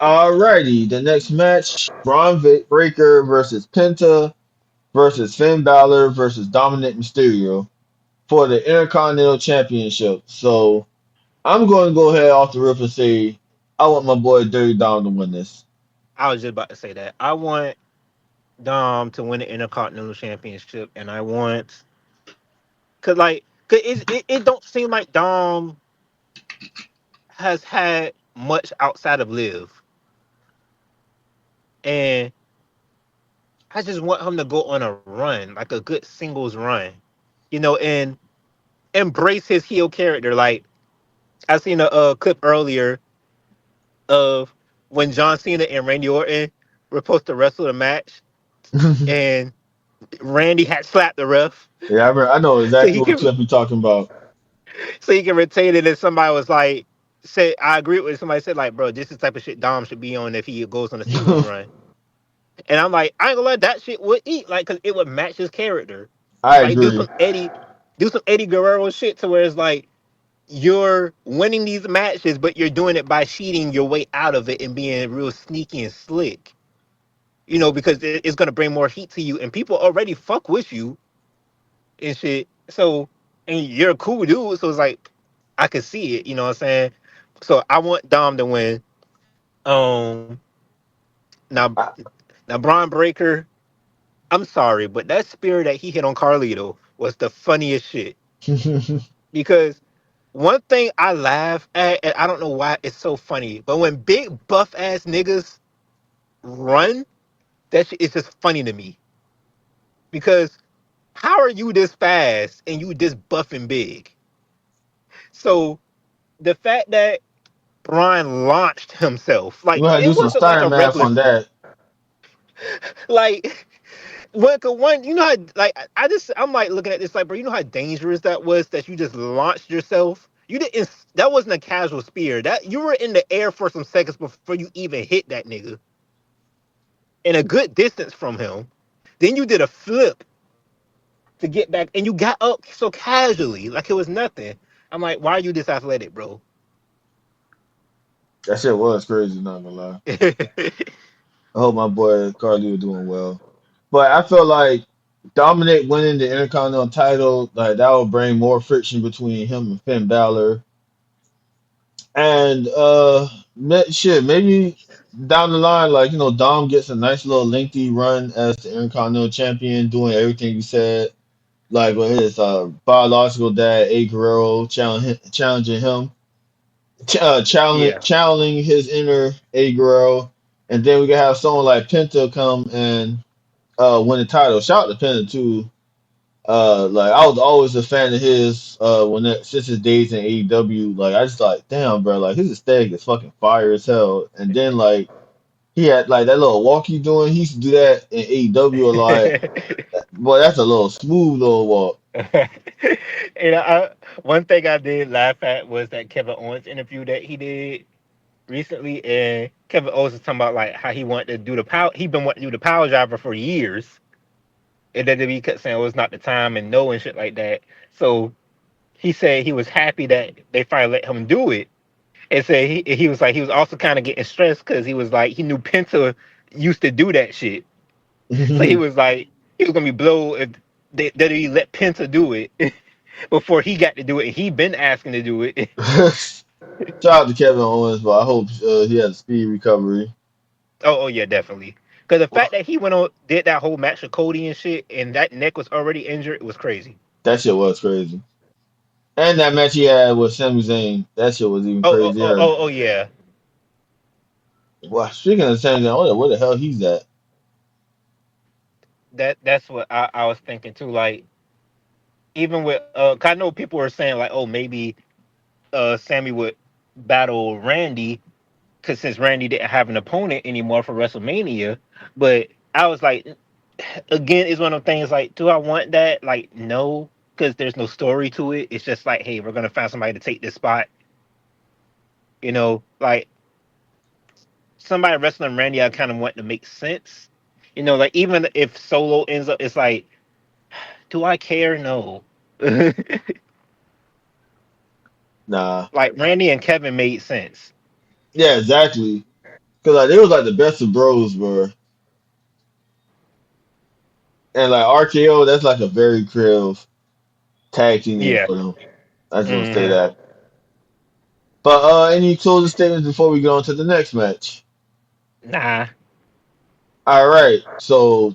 Alrighty, the next match: Breaker versus Penta versus Finn Balor versus Dominic Mysterio for the Intercontinental Championship. So I'm going to go ahead off the rip and say I want my boy Dirty Dom to win this. I was just about to say that. I want Dom to win the Intercontinental Championship, and I want cause it don't seem like Dom has had much outside of Live, and I just want him to go on a run, like a good singles run, and embrace his heel character. Like I seen a clip earlier of when John Cena and Randy Orton were supposed to wrestle a match, and Randy had slapped the ref, Yeah, I know so exactly he what can clip you're talking about. so he can retain it. And somebody was like, "Say I agree with somebody said like, bro, this is the type of shit Dom should be on if he goes on a singles run." And I'm like, I ain't gonna let that shit would eat like, cause it would match his character. I Like agree. Do some Eddie Guerrero shit to where it's like you're winning these matches, but you're doing it by cheating your way out of it and being real sneaky and slick. Because it's gonna bring more heat to you, and people already fuck with you and shit. So, and you're a cool dude, so it's like I could see it. You know what I'm saying? So I want Dom to win. Um, now, I, now Braun Breaker. I'm sorry, but that spear that he hit on Carlito was the funniest shit. Because one thing I laugh at, and I don't know why it's so funny, but when big buff ass niggas run, that shit is just funny to me. Because how are you this fast and you this buff and big? So the fact that Brian launched himself, we like gotta do it some wasn't like Steiner a math on reckless, that. like one, how like I'm like looking at this like, bro, you know how dangerous that was that you just launched yourself. You didn't. That wasn't a casual spear. That you were in the air for some seconds before you even hit that nigga, in a good distance from him. Then you did a flip to get back, and you got up so casually, like it was nothing. I'm like, why are you this athletic, bro? That shit was crazy, not gonna lie. I hope my boy Carly was doing well. But I feel like Dominic winning the Intercontinental title, like that will bring more friction between him and Finn Balor. And shit, maybe down the line, like Dom gets a nice little lengthy run as the Intercontinental champion, doing everything you said, like with his biological dad, A Guerrero, challenging him, Yeah. channeling his inner A Guerrero, and then we can have someone like Penta come and win the title. Shout out to Penta too. Like I was always a fan of his since his days in AEW. Like I just like, damn, bro, like his aesthetic is fucking fire as hell. And then like he had like that little walk he doing. He used to do that in AEW a lot. Boy, that's a little smooth little walk. One thing I did laugh at was that Kevin Owens interview that he did recently, and Kevin Owens was talking about like how he wanted to do the power. He been wanting to do the power driver for years, and then he kept saying it was not the time and no and shit like that. So he said he was happy that they finally let him do it, and said he was like he was also kind of getting stressed because he was like he knew Penta used to do that shit, so he was like he was gonna be blow if that he let Penta do it before he got to do it, and he been asking to do it. Shout out to Kevin Owens, but I hope he has a speedy recovery. Oh, yeah, definitely. Because the fact that he went on did that whole match with Cody and shit, and that neck was already injured, it was crazy. That shit was crazy. And that match he had with Sami Zayn, that shit was even crazier. Oh, yeah. Well, speaking of Sami Zayn, I wonder where the hell he's at. That's what I was thinking too. Like even with 'cause I know people were saying like, oh, maybe Sammy would battle Randy because since Randy didn't have an opponent anymore for WrestleMania, but I was like, again, it's one of the things like, do I want that? Like, no, because there's no story to it. It's just like, hey, we're gonna find somebody to take this spot. Like somebody wrestling Randy, I kind of want to make sense. Like even if Solo ends up, it's like, do I care? No. Nah. Like Randy and Kevin made sense. Yeah, exactly. Cause like they was like the best of bros, bro. And like RKO, that's like a very creative tag team name Yeah. for them. I just want to say Hmm. that. But any closing statements before we go on to the next match? Nah. All right, so